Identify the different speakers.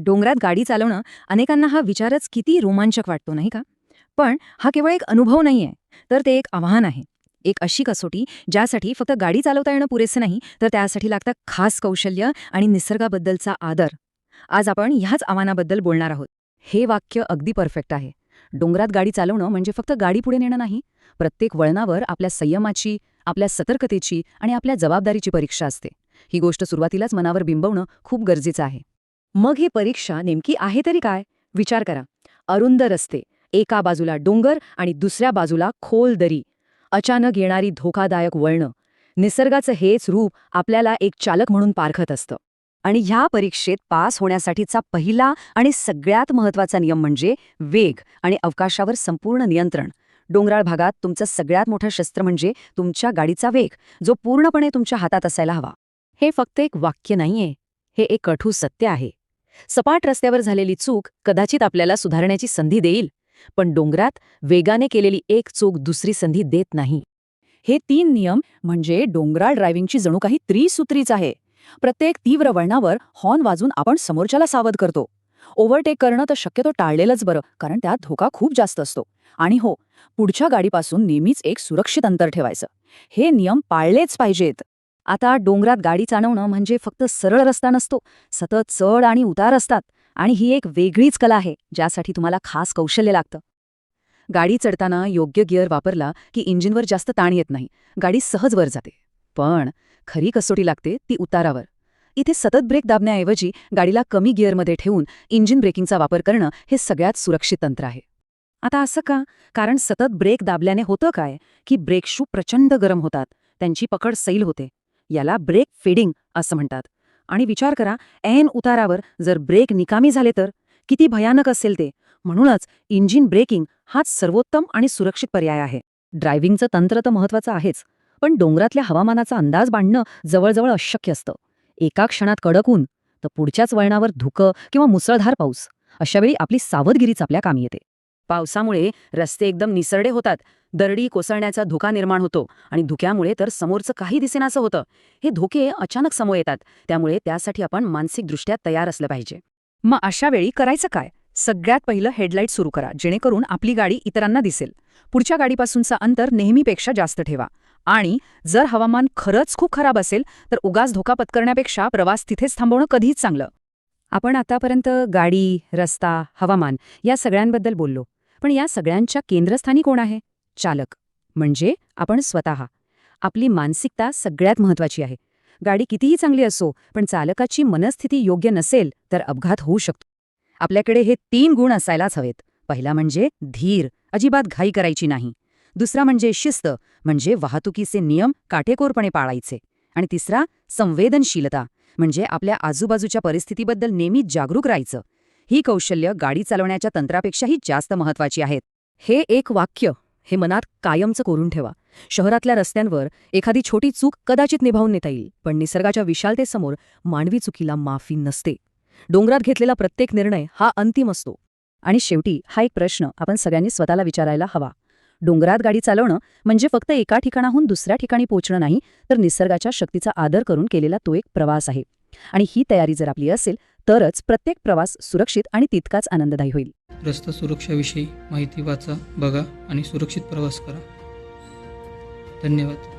Speaker 1: डोंगरात गाडी चालवणं अनेकांना हा विचारच किती रोमांचक वाटतो नाही का? पण हा केवळ एक अनुभव नाहीये, तर ते एक आव्हान आहे. एक अशी कसोटी ज्यासाठी फक्त गाडी चालवता येणं पुरेसे नाही, तर त्यासाठी लागतं खास कौशल्य आणि निसर्गाबद्दलचा आदर. आज आपण ह्याच आव्हानाबद्दल बोलणार आहोत. हे वाक्य अगदी परफेक्ट आहे. डोंगरात गाडी चालवणं म्हणजे फक्त गाडी पुढे नेणं नाही. प्रत्येक वळणावर आपल्या संयमाची, आपल्या सतर्कतेची आणि आपल्या जबाबदारीची परीक्षा असते. ही गोष्ट सुरुवातीलाच मनावर बिंबवणं खूप गरजेचं आहे. मग ही परीक्षा नेमकी आहे तरी काय? विचार करा. अरुंद रस्ते, एका बाजूला डोंगर आणि दुसऱ्या बाजूला खोल दरी, अचानक येणारी धोकादायक वळणं. निसर्गाचं हेच रूप आपल्याला एक चालक म्हणून पारखत असतं. आणि ह्या परीक्षेत पास होण्यासाठीचा पहिला आणि सगळ्यात महत्त्वाचा नियम म्हणजे वेग आणि अवकाशावर संपूर्ण नियंत्रण. डोंगराळ भागात तुमचं सगळ्यात मोठं शस्त्र म्हणजे तुमच्या गाडीचा वेग, जो पूर्णपणे तुमच्या हातात असायला हवा. हे फक्त एक वाक्य नाहीये, हे एक कठोर सत्य आहे. सपाट रस्त्यावर झालेली चूक कदाचित आपल्याला सुधारण्याची संधी देईल, पण डोंगरात वेगाने केलेली एक चूक दुसरी संधी देत नाही. हे 3 नियम म्हणजे डोंगराळ ड्रायव्हिंगची जणू काही त्रिसूत्रीच आहे. प्रत्येक तीव्र वळणावर हॉर्न वाजून आपण समोरच्याला सावध करतो. ओव्हरटेक करणं तर शक्यतो टाळलेलंच बरं, कारण त्यात धोका खूप जास्त असतो. आणि हो, पुढच्या गाडीपासून नेहमीच एक सुरक्षित अंतर ठेवायचं. हे नियम पाळलेच पाहिजेत. आता डोंगरात गाडी चालवणं म्हणजे फक्त सरळ रस्ता नसतो. सतत चढ आणि उतार असतात. आणि ही एक वेगळीच कला आहे, ज्यासाठी तुम्हाला खास कौशल्य लागतं. गाडी चढताना योग्य गिअर वापरला की इंजिनवर जास्त ताण येत नाही, गाडी सहज वर जाते. पण खरी कसोटी लागते ती उतारावर. इथे सतत ब्रेक दाबण्याऐवजी गाडीला कमी गिअरमध्ये ठेवून इंजिन ब्रेकिंगचा वापर करणं हे सगळ्यात सुरक्षित तंत्र आहे. आता असं का? कारण सतत ब्रेक दाबल्याने होतं काय की ब्रेक शू प्रचंड गरम होतात, त्यांची पकड सैल होते. याला ब्रेक फेडिंग असं म्हणतात. आणि विचार करा, ऐन उतारावर जर ब्रेक निकामी झाले तर किती भयानक असेल ते. म्हणूनच इंजिन ब्रेकिंग हाच सर्वोत्तम आणि सुरक्षित पर्याय आहे. ड्रायव्हिंगचं तंत्र तर महत्त्वाचं आहेच, पण डोंगरातल्या हवामानाचा अंदाज बांधणं जवळजवळ अशक्य असतं. एका क्षणात कडक ऊन, तर पुढच्याच वळणावर धुकं किंवा मुसळधार पाऊस. अशावेळी आपली सावधगिरीच आपल्या कामी येते. पावसामुळे रस्ते एकदम निसरडे होतात, दरडी कोसळण्याचा धोका निर्माण होतो आणि धुक्यामुळे तर समोरचं काही दिसेनासं होतं. हे धोके अचानक समोर येतात, त्यामुळे त्यासाठी आपण मानसिकदृष्ट्या तयार असलं पाहिजे. मग अशा वेळी करायचं काय? सगळ्यात पहिलं हेडलाईट सुरू करा, जेणेकरून आपली गाडी इतरांना दिसेल. पुढच्या गाडीपासूनचं अंतर नेहमीपेक्षा जास्त ठेवा. आणि जर हवामान खरंच खूप खराब असेल तर उगाच धोका पत्करण्यापेक्षा प्रवास तिथेच थांबवणं कधीच चांगलं. आपण आतापर्यंत गाडी, रस्ता, हवामान या सगळ्यांबद्दल बोललो, पण या सगळ्यांच्या केंद्रस्थानी कोण आहे? चालक, म्हणजे आपण स्वतः. आपली मानसिकता सगळ्यात महत्त्वाची आहे. गाडी कितीही चांगली असो, पण चालकाची मनस्थिती योग्य नसेल तर अपघात होऊ शकतो. आपल्याकडे हे 3 गुण असायलाच हवेत. पहिला म्हणजे धीर, अजिबात घाई करायची नाही. दुसरा म्हणजे शिस्त, म्हणजे वाहतुकीचे नियम काटेकोरपणे पाळायचे. आणि तिसरा संवेदनशीलता, म्हणजे आपल्या आजूबाजूच्या परिस्थितीबद्दल नेहमी जागरूक राहायचं. ही कौशल्य गाडी चालवण्याच्या तंत्रापेक्षाही जास्त महत्त्वाची आहेत. हे एक वाक्य हे मनात कायमचं कोरून ठेवा. शहरातल्या रस्त्यांवर एखादी छोटी चूक कदाचित निभावून नेता येईल, पण निसर्गाच्या विशालतेसमोर मानवी चुकीला माफी नसते. डोंगरात घेतलेला प्रत्येक निर्णय हा अंतिम असतो. आणि शेवटी हा एक प्रश्न आपण सगळ्यांनी स्वतःला विचारायला हवा. डोंगरात गाडी चालवणं म्हणजे फक्त एका ठिकाणाहून दुसऱ्या ठिकाणी पोहोचणं नाही, तर निसर्गाच्या शक्तीचा आदर करून केलेला तो एक प्रवास आहे. आणि ही तयारी जर आपली असेल तरच प्रत्येक प्रवास सुरक्षित आणि तितकाच आनंददायी होईल.
Speaker 2: रस्ता सुरक्षाविषयी माहिती वाचा, बघा आणि सुरक्षित प्रवास करा. धन्यवाद.